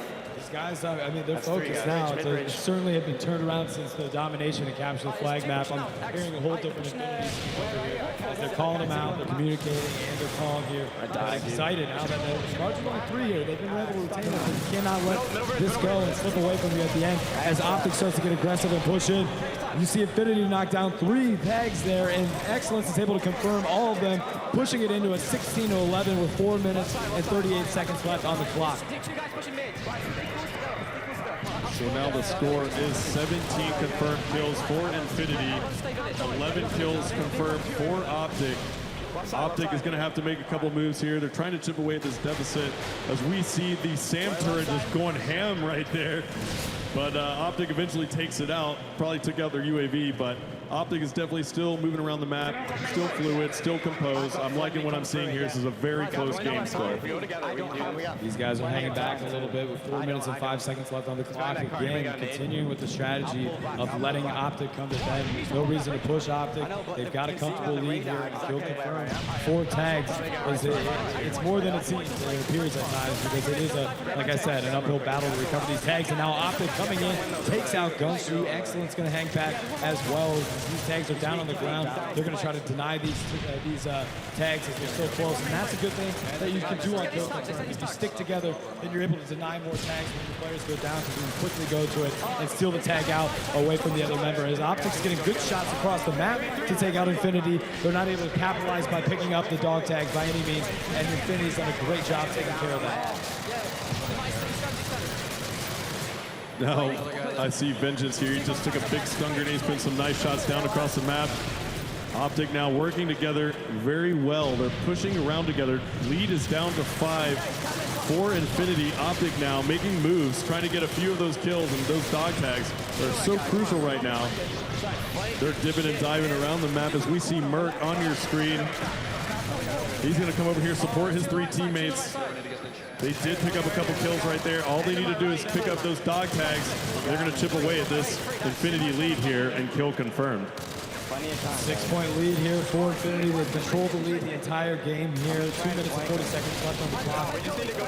Guys, I mean, they're focused now. They certainly have been turned around since the domination and capture the flag map. I'm hearing a whole different Infinity team over here. As they're calling them out, they're communicating, and they're calling here. I'm excited now that the March is only 3 here. They've been able to retain it, but you cannot let this go and slip away from you at the end. As Optic starts to get aggressive and push in, you see Infinity knock down 3 tags there, and Excellence is able to confirm all of them, pushing it into a 16-11 with 4 minutes and 38 seconds left on the clock. So now the score is 17 confirmed kills for Infinity, 11 kills confirmed for Optic. Optic is going to have to make a couple moves here. They're trying to chip away at this deficit as we see the SAM turret just going ham right there. But Optic eventually takes it out. Probably took out their UAV, but Optic is definitely still moving around the map, still fluid, still composed. I'm liking what I'm seeing here. This is a very close game still. These guys are hanging back a little bit with 4 minutes and 5 seconds left on the clock. Again, continuing with the strategy of letting Optic come to bed. There's no reason to push Optic. They've got a comfortable lead here. Kill confirmed. 4 tags. It's more than it seems. It appears at times because it is, like I said, an uphill battle to recover these tags. And now Optic coming in, takes out Gunshy. Excellence going to hang back as well. These tags are down on the ground. They're going to try to deny these tags as they're so close. And that's a good thing that you can do on kill confirmed. If you stick together, then you're able to deny more tags when your players go down because you can quickly go to it and steal the tag out away from the other member. As Optic's getting good shots across the map to take out Infinity, they're not able to capitalize by picking up the dog tags by any means, and Infinity's done a great job taking care of that. Now, I see Vengeance here. He just took a big stun grenade. He's putting some nice shots down across the map. Optic now working together very well. They're pushing around together. Lead is down to 5 for Infinity. Optic now making moves, trying to get a few of those kills, and those dog tags are so crucial right now. They're dipping and diving around the map as we see Merc on your screen. He's going to come over here, support his 3 teammates. They did pick up a couple kills right there. All they need to do is pick up those dog tags. They're going to chip away at this Infinity lead here and kill confirmed. Plenty of time. 6-point lead here for Infinity. They control the lead the entire game here. 2 minutes and 40 seconds left on the clock.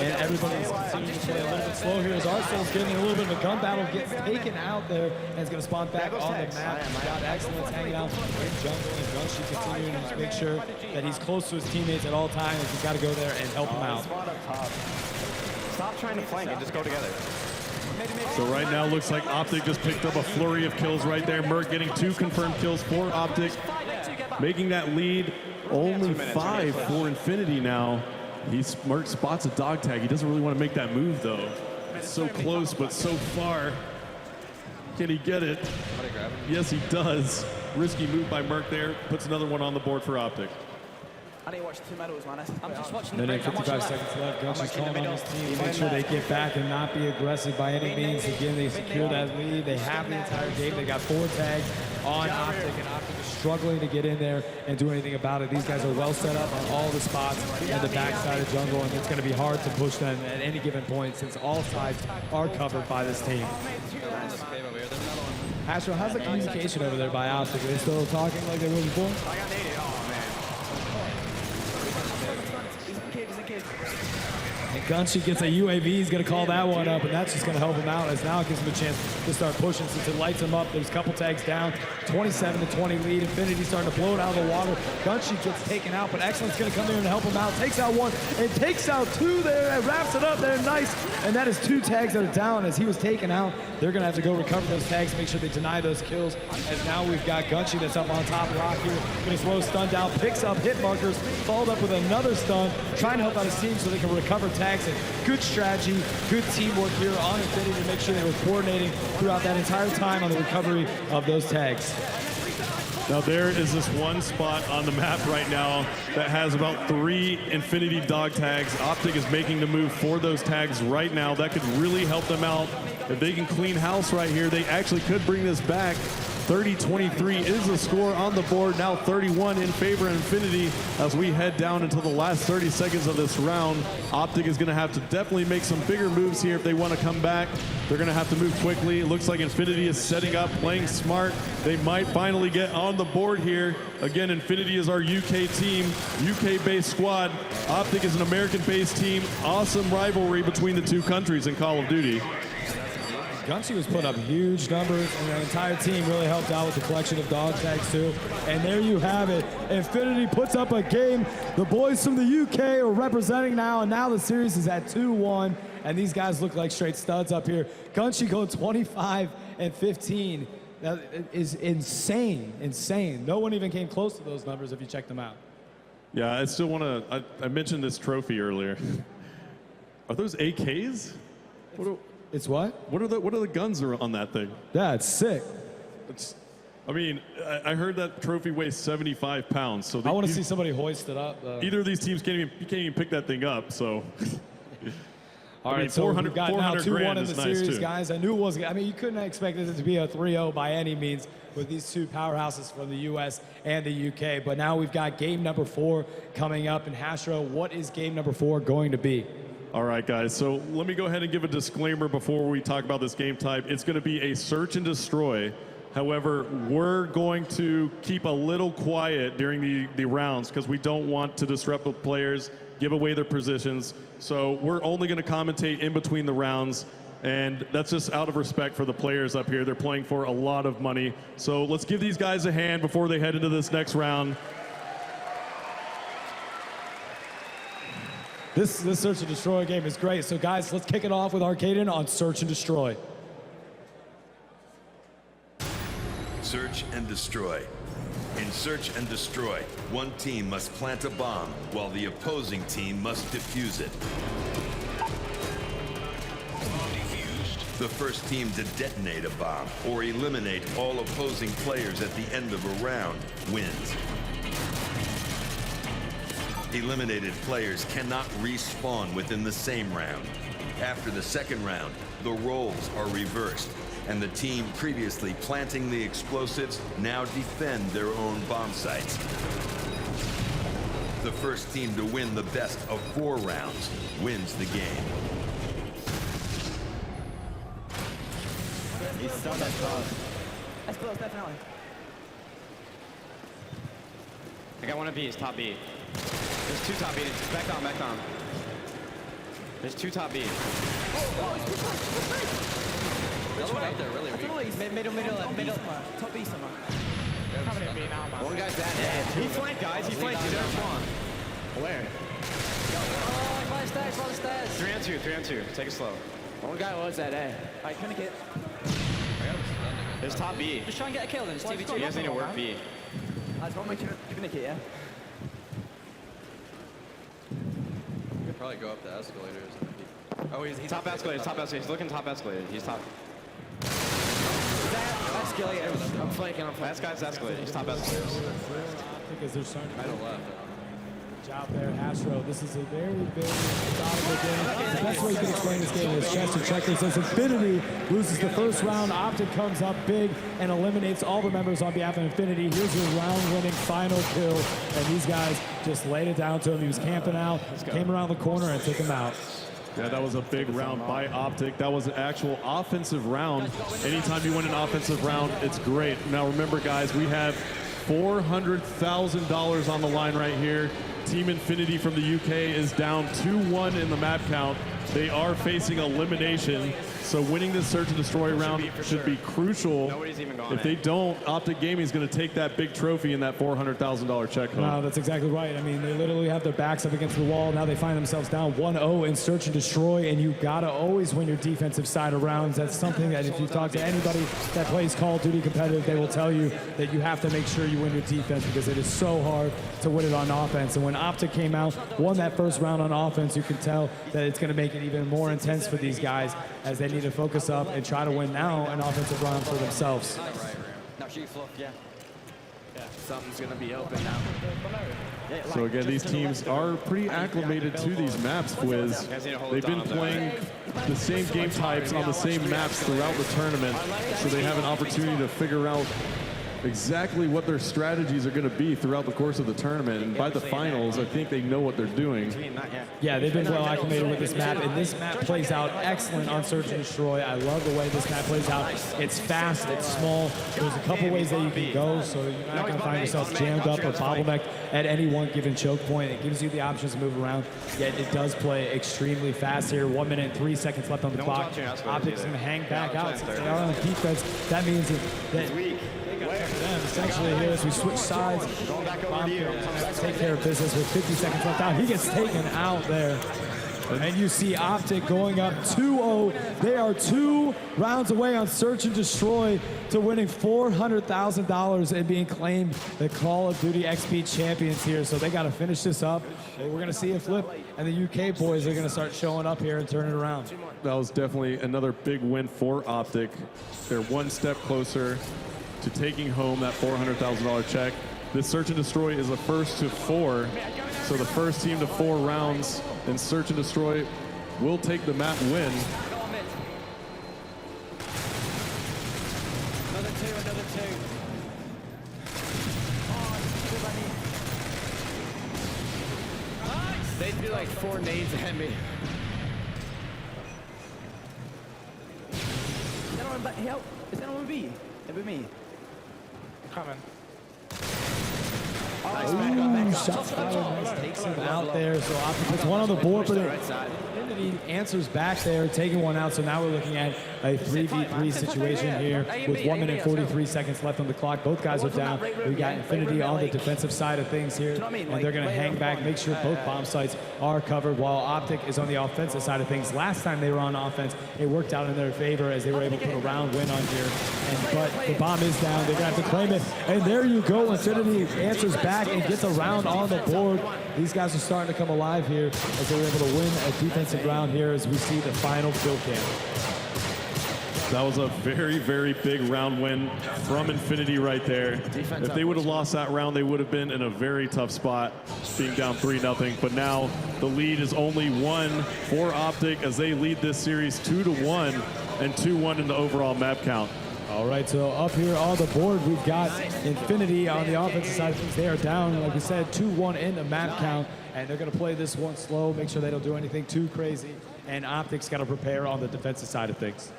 And everybody's continuing to play a little bit slow here as Arsenal's getting a little bit of a gun battle, gets taken out there, and is going to spawn back on the map. He's got Excellence hanging out in jungle, and Gunshi continuing to just make sure that he's close to his teammates at all times. He's got to go there and help him out. Stop trying to flank and just go together. So right now, looks like Op Tic just picked up a flurry of kills right there. Merc getting 2 confirmed kills for Op Tic, making that lead only 5 for Infinity now. Merc spots a dog tag. He doesn't really want to make that move, though. It's so close, but so far. Can he get it? Yes, he does. Risky move by Merc there. Puts another one on the board for Op Tic. I didn't watch the 2 medals, man. I'm just watching the break. 55 seconds left. Gunshi's calling on his team to make sure they get back and not be aggressive by any means. Again, they secure that lead. They have the entire game. They got 4 tags on Op Tic, and Op Tic is struggling to get in there and do anything about it. These guys are well set up on all the spots in the backside of jungle, and it's going to be hard to push them at any given point since all sides are covered by this team. Astro, how's the communication over there by Op Tic? Are they still talking like they were before? And Gunshi gets a UAV, he's going to call that one up, and that's just going to help him out as now it gives him a chance to start pushing since it lights him up. There's a couple tags down, 27-20 lead. Infinity starting to blow it out of the water. Gunshi gets taken out, but Excellence going to come in and help him out. Takes out 1 and takes out 2 there and wraps it up there. Nice. And that is 2 tags that are down as he was taken out. They're going to have to go recover those tags, make sure they deny those kills. As now we've got Gunshi that's up on top rock here. Going to slow stun down, picks up hit markers, followed up with another stun, trying to help out his team so they can recover tags. And good strategy, good teamwork here on Infinity to make sure they were coordinating throughout that entire time on the recovery of those tags. Now there is this one spot on the map right now that has about 3 Infinity dog tags. Op Tic is making the move for those tags right now. That could really help them out. If they can clean house right here, they actually could bring this back. 30-23 is the score on the board. Now 31 in favor of Infinity as we head down into the last 30 seconds of this round. Op Tic is going to have to definitely make some bigger moves here if they want to come back. They're going to have to move quickly. It looks like Infinity is setting up, playing smart. They might finally get on the board here. Again, Infinity is our UK team, UK-based squad. Op Tic is an American-based team. Awesome rivalry between the 2 countries in Call of Duty. Gunshi was putting up huge numbers, and the entire team really helped out with the collection of dog tags too. And there you have it. Infinity puts up a game. The boys from the UK are representing now, and now the series is at 2-1. And these guys look like straight studs up here. Gunshi going 25-15. That is insane, insane. No one even came close to those numbers if you check them out. Yeah, I still want to. I mentioned this trophy earlier. Are those AKs? It's what? What are the guns are on that thing? Yeah, it's sick. I mean, I heard that trophy weighs 75 pounds. So I want to see somebody hoist it up. Either of these teams can't even pick that thing up. So. All right, so we've got now 2-1 in the series, guys. I knew it wasn't. I mean, you couldn't expect it to be a 3-0 by any means with these 2 powerhouses from the U.S. and the U.K. But now we've got game number 4 coming up. And Hastro, what is game number 4 going to be? All right, guys, so let me go ahead and give a disclaimer before we talk about this game type. It's going to be a search and destroy. However, we're going to keep a little quiet during the rounds because we don't want to disrupt the players, give away their positions. So we're only going to commentate in between the rounds, and that's just out of respect for the players up here. They're playing for a lot of money. So let's give these guys a hand before they head into this next round. This Search and Destroy game is great. So, guys, let's kick it off with Arcaden on Search and Destroy. Search and destroy. In Search and Destroy, one team must plant a bomb while the opposing team must defuse it. The first team to detonate a bomb or eliminate all opposing players at the end of a round wins. Eliminated players cannot respawn within the same round. After the second round, the roles are reversed, and the team previously planting the explosives now defend their own bomb sites. The first team to win the best of 4 rounds wins the game. He's stunned at top. Let's close, definitely. I got one of B's, top B. There's two top B. Back down, back down. There's two top B. There's one out there, really weak. Middle, top B somewhere. One guy's that. He flanked, guys. He flanked. He's there. Spawn. Where? Oh, by the stairs, by the stairs. 3 on 2, 3 on 2. Take it slow. One guy was at A. Alright, couldn't get. There's top B. Just try and get a kill then, it's 2v2. You guys need to work B. That's one way to communicate, yeah? You could probably go up the escalators. Oh, he's Top escalator, top escalator. He's looking top escalator. He's top. Escalator. I'm flanking. Last guy's escalator. He's top escalator. Because they're starting to middle left. Good job there, Astro. This is a very, very methodical game. The best way you can explain this game is Chester Checkers as Infinity loses the first round. Optic comes up big and eliminates all the members on behalf of Infinity. Here's your round-winning final kill, and these guys just laid it down to him. He was camping out, came around the corner and took him out. Yeah, that was a big round by Optic. That was an actual offensive round. Anytime you win an offensive round, it's great. Now remember, guys, we have $400,000 on the line right here. Team Infinity from the UK is down 2-1 in the map count. They are facing elimination, so winning this search and destroy round should be crucial. If they don't, Optic Gaming is going to take that big trophy and that $400,000 check home. No, that's exactly right. I mean, they literally have their backs up against the wall. Now they find themselves down 1-0 in search and destroy, and you got to always win your defensive side of rounds. That's something that if you talk to anybody that plays Call of Duty competitive, they will tell you that you have to make sure you win your defense because it is so hard to win it on offense. And when Optic came out, won that first round on offense, you can tell that it's going to make it even more intense for these guys as they need to focus up and try to win now an offensive round for themselves. Now shoot fluff, yeah. Something's gonna be open now. So again, these teams are pretty acclimated to these maps, Fwiz. They've been playing the same game types on the same maps throughout the tournament, so they have an opportunity to figure out exactly what their strategies are going to be throughout the course of the tournament. And by the finals, I think they know what they're doing. Yeah, they've been well acclimated with this map, and this map plays out excellent on Search and Destroy. I love the way this map plays out. It's fast, it's small. There's a couple ways that you can go, so you're not going to find yourself jammed up or bottlenecked at any one given choke point. It gives you the options to move around, yet it does play extremely fast here. 1 minute and 3 seconds left on the clock. Optic's going to hang back out. Since they are on defense, that means that essentially here as we switch sides, take care of business with 50 seconds left out. He gets taken out there. And you see Optic going up 2-0. They are 2 rounds away on Search and Destroy to winning $400,000 and being claimed the Call of Duty XP champions here. So they got to finish this up. We're going to see a flip, and the UK boys are going to start showing up here and turning it around. That was definitely another big win for Optic. They're one step closer to taking home that $400,000 check. This Search and Destroy is a first to 4, so the first team to 4 rounds in Search and Destroy will take the map win. Another two. They threw like 4 nades at me. Is anyone back? Help! Is anyone with me? With me. Coming. Shots fired, nice, takes him out there. So Optic puts one on the board, but Infinity answers back there, taking one out. So now we're looking at a 3v3 situation here with 1 minute 43 seconds left on the clock. Both guys are down. We got Infinity on the defensive side of things here, and they're going to hang back, make sure both bomb sites are covered, while Optic is on the offensive side of things. Last time they were on offense, it worked out in their favor as they were able to put a round win on here. But the bomb is down. They're going to have to claim it. And there you go. Infinity answers back and gets a round on the board. These guys are starting to come alive here as they're able to win a defensive round here as we see the final kill cam. That was a very, very big round win from Infinity right there. If they would have lost that round, they would have been in a very tough spot, being down 3-0. But now the lead is only 1 for Optic as they lead this series 2-1 and 2-1 in the overall map count. All right, so up here on the board, we've got Infinity on the offensive side of things. They are down, like we said, 2-1 in the map count, and they're going to play this one slow, make sure they don't do anything too crazy. And Optic's got to prepare on the defensive side of things.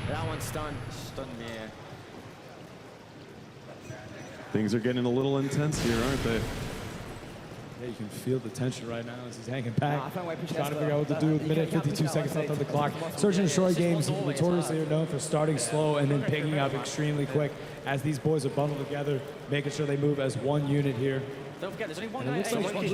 That one's stunned. Stunned me. Things are getting a little intense here, aren't they? Yeah, you can feel the tension right now as he's hanging back, trying to figure out what to do with minute 52 seconds left on the clock. Search and Destroy games notoriously are known for starting slow and then picking up extremely quick as these boys are bundled together, making sure they move as one unit here. Don't forget, there's only one And guy. it looks like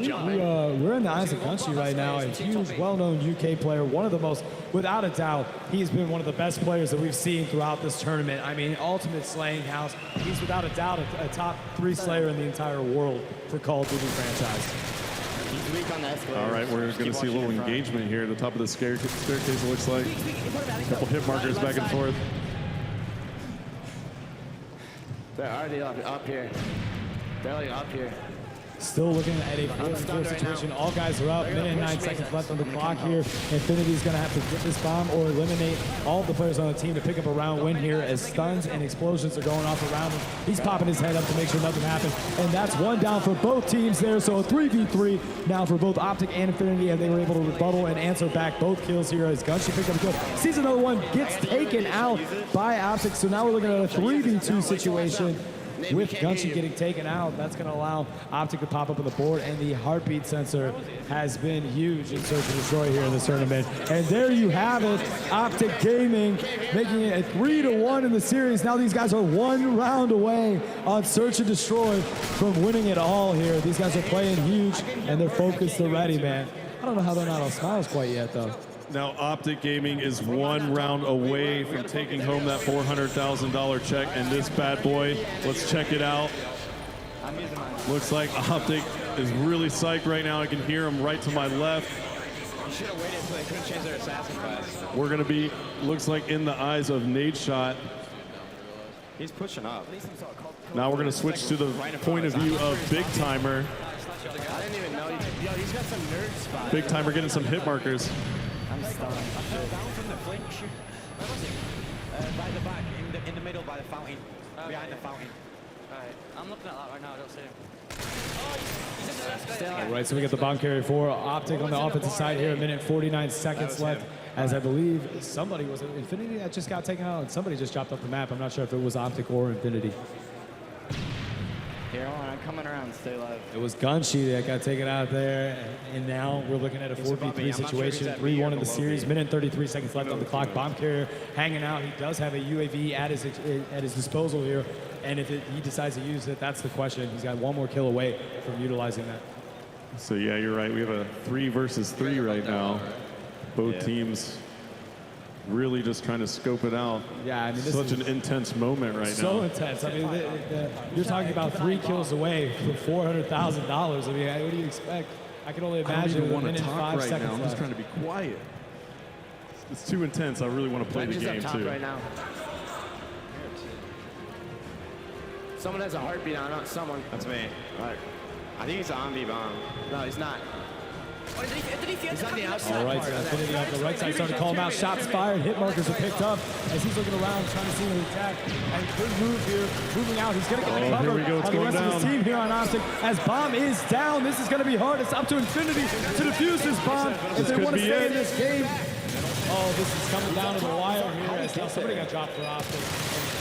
we're in the eyes of Gunshy right now, a huge, well-known UK player, one of the most, without a doubt, he's been one of the best players that we've seen throughout this tournament. I mean, ultimate slaying house. He's without a doubt a top 3 slayer in the entire world for Call of Duty franchise. He's weak on the escalator. All right, we're going to see a little engagement here at the top of the staircase, it looks like. A couple hit markers back and forth. They're already up here. They're like up here. Still looking at a 4-4 situation. All guys are up. Minute and 9 seconds left on the clock here. Infinity's going to have to get this bomb or eliminate all the players on the team to pick up a round win here as stuns and explosions are going off around him. He's popping his head up to make sure nothing happens. And that's one down for both teams there. So a 3v3 now for both Op Tic and Infinity, and they were able to rebuttal and answer back both kills here as Gunshy picked up a kill. Sees another one, gets taken out by Op Tic. So now we're looking at a 3v2 situation with Gunshy getting taken out. That's going to allow Op Tic to pop up on the board, and the heartbeat sensor has been huge in Search and Destroy here in this tournament. And there you have it, Op Tic Gaming making it a 3-1 in the series. Now these guys are 1 round away on Search and Destroy from winning it all here. These guys are playing huge, and they're focused, they're ready, man. I don't know how they're not on smiles quite yet, though. Now, Op Tic Gaming is 1 round away from taking home that $400,000 check, and this bad boy, let's check it out. Looks like Op Tic is really psyched right now. I can hear him right to my left. You should have waited until they couldn't change their assassin class. We're going to be, looks like, in the eyes of Nade Shot. He's pushing up. Now we're going to switch to the point of view of Big Timer. I didn't even know. Yo, he's got some nerd spots. Big Timer getting some hit markers. I'm stunned. I fell down from the flinch. Where was it? By the back, in the middle, by the fountain. Behind the fountain. Alright, I'm looking at that right now, I don't see him. All right, so we got the bomb carry for Op Tic on the offensive side here. A minute 49 seconds left, as I believe somebody, was it Infinity that just got taken out? And somebody just dropped off the map. I'm not sure if it was Op Tic or Infinity. Here, hold on, I'm coming around. Stay alive. It was Gunshy that got taken out there, and now we're looking at a 4v3 situation. 3-1 in the series. Minute and 33 seconds left on the clock. Bomb carrier hanging out. He does have a UAV at his disposal here, and if he decides to use it, that's the question. He's got 1 more kill away from utilizing that. So yeah, you're right. We have a 3 versus 3 right now. Both teams really just trying to scope it out. Yeah, I mean, this such is an intense moment right now. So intense. I mean, you're talking about 3 kills away for $400,000. I mean, what do you expect? I can only imagine. I don't even want to talk right now. I'm just trying to be quiet. It's too intense. I really want to play the game too. Right now. Someone has a heartbeat on it. Someone. That's me. All right. I think he's an on-B bomb. No, he's not. He's on the outside. All right, so Infinity on the right side starting to call him out. Shots fired, hit markers are picked up as he's looking around trying to see an attack. And good move here, moving out. He's going to get the cover on the rest of his team here on Op Tic. As bomb is down, this is going to be hard. It's up to Infinity to defuse this bomb if they want to stay in this game. Oh, this is coming down to the wire here as somebody got dropped for Op Tic.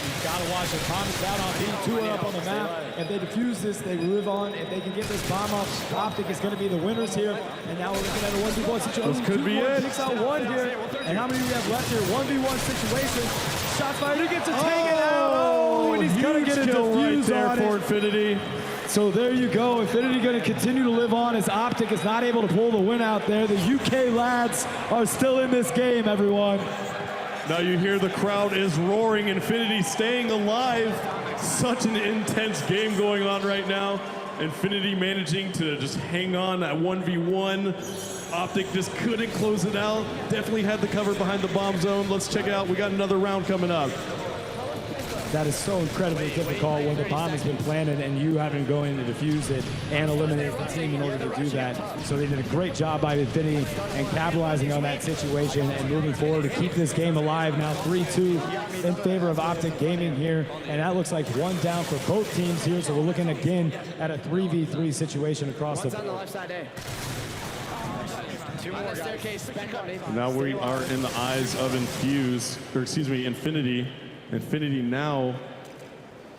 You've got to watch it. Bomb is down on B2 up on the map. If they defuse this, they live on. If they can get this bomb up, Op Tic is going to be the winners here. And now we're looking at a 1v1 situation. This could be it. Takes out 1 here. And how many do we have left here? 1v1 situation. Shots fired. He gets it taken out. Oh, and he's going to get a defuse right there on for it. Infinity. So there you go. Infinity going to continue to live on as Op Tic is not able to pull the win out there. The UK lads are still in this game, everyone. Now you hear the crowd is roaring. Infinity staying alive. Such an intense game going on right now. Infinity managing to just hang on at 1v1. Op Tic just couldn't close it out. Definitely had the cover behind the bomb zone. Let's check it out. We got another round coming up. That is so incredibly difficult when the bomb has been planted and you having to go in to defuse it and eliminate the team in order to do that. So they did a great job by Infinity and capitalizing on that situation and moving forward to keep this game alive. Now 3-2 in favor of Op Tic Gaming here, and that looks like 1 down for both teams here. So we're looking again at a 3v3 situation across the board. On the left side there. 2 more staircase. Back up. Now we are in the eyes of Infinity. Infinity now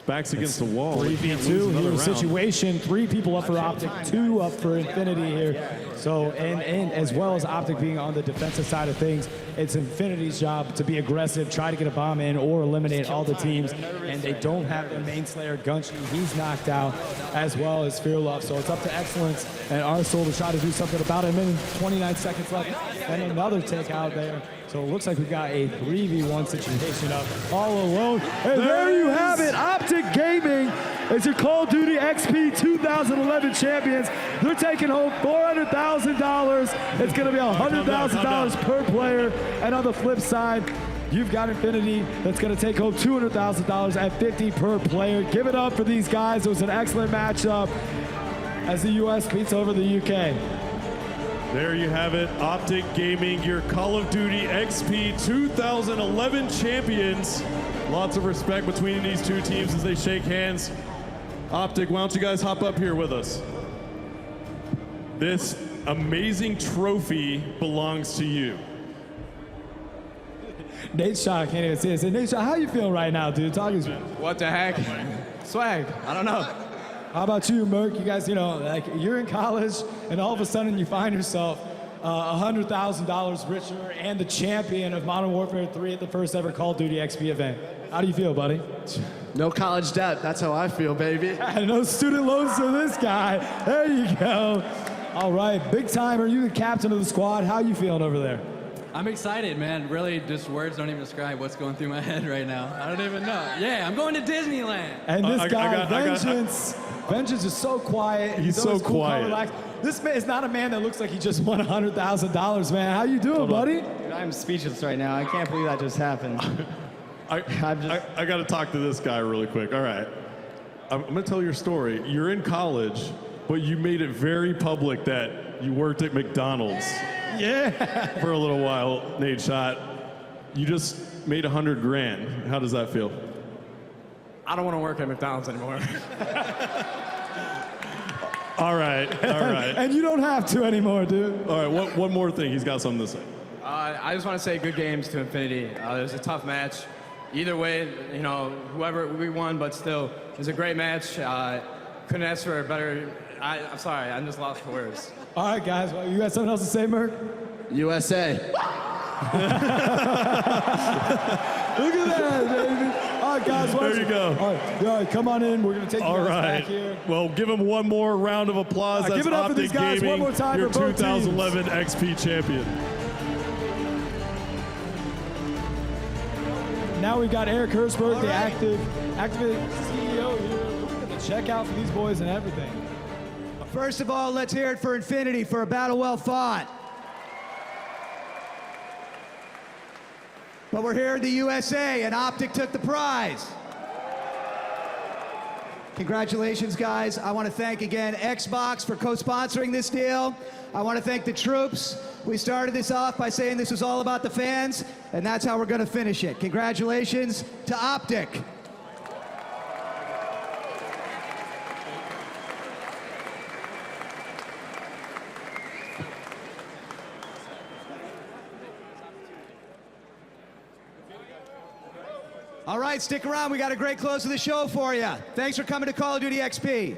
Backs against the wall. 3v2 here situation. 3 people up for Optic, 2 up for Infinity here. So, and as well as Optic being on the defensive side of things, it's Infinity's job to be aggressive, try to get a bomb in or eliminate all the teams. And they don't have their main slayer, Gunchi. He's knocked out, as well as Fearlove. So it's up to Excellence and Arsenal to try to do something about it. 29 seconds left, and another takeout there. So it looks like we've got a 3v1 situation up all alone. And there you have it. Optic Gaming is your Call of Duty XP 2011 champions. They're taking home $400,000. It's going to be $100,000 per player. And on the flip side, you've got Infinity that's going to take home $200,000 at 50 per player. Give it up for these guys. It was an excellent matchup as the U.S. beats over the UK. There you have it, Optic Gaming, your Call of Duty XP 2011 champions. Lots of respect between these two teams as they shake hands. Optic, why don't you guys hop up here with us? This amazing trophy belongs to you. Nate Shaw can't even see it. Nate Shaw, how you feeling right now, dude? Talk to me. What the heck? Swag. I don't know. How about you, Merc? You guys, you know, like you're in college and all of a sudden you find yourself $100,000 richer and the champion of Modern Warfare 3 at the first ever Call of Duty XP event. How do you feel, buddy? No college debt. That's how I feel, baby. No student loans for this guy. There you go. All right, big time. Are you the captain of the squad? How you feeling over there? I'm excited, man. Really, just words don't even describe what's going through my head right now. I don't even know. Yeah, I'm going to Disneyland. And this guy, Vengeance is so quiet. He's so cool, quiet. relaxed. This man is not a man that looks like he just won $100,000, man. How you doing, buddy? Dude, I'm speechless right now. I can't believe that just happened. I got to talk to this guy really quick. All right. I'm going to tell your story. You're in college, but you made it very public that you worked at McDonald's. Yeah. For a little while, Nate Shot. You just made $100,000. How does that feel? I don't want to work at McDonald's anymore. All right. And you don't have to anymore, dude. All right, one more thing. He's got something to say. I just want to say good games to Infinity. It was a tough match. Either way, you know, whoever we won, but still, it was a great match. Couldn't ask for a better. I'm sorry, I'm just lost for words. All right, guys. Well, you got something else to say, Merc? USA. Look at that, baby. All right, guys. There you go. All right, come on in. We're going to take you guys back here. Well, give him one more round of applause. That's give it up for these guys Gaming, one more time your for both 2011 XP champion. Now we've got Eric Hersberg, the active CEO here. We're going to check out for these boys and everything. First of all, let's hear it for Infinity for a battle well fought. But we're here in the USA, and Optic took the prize. Congratulations, guys. I want to thank again Xbox for co-sponsoring this deal. I want to thank the troops. We started this off by saying this was all about the fans, and that's how we're going to finish it. Congratulations to Optic. All right, stick around. We got a great close of the show for you. Thanks for coming to Call of Duty XP.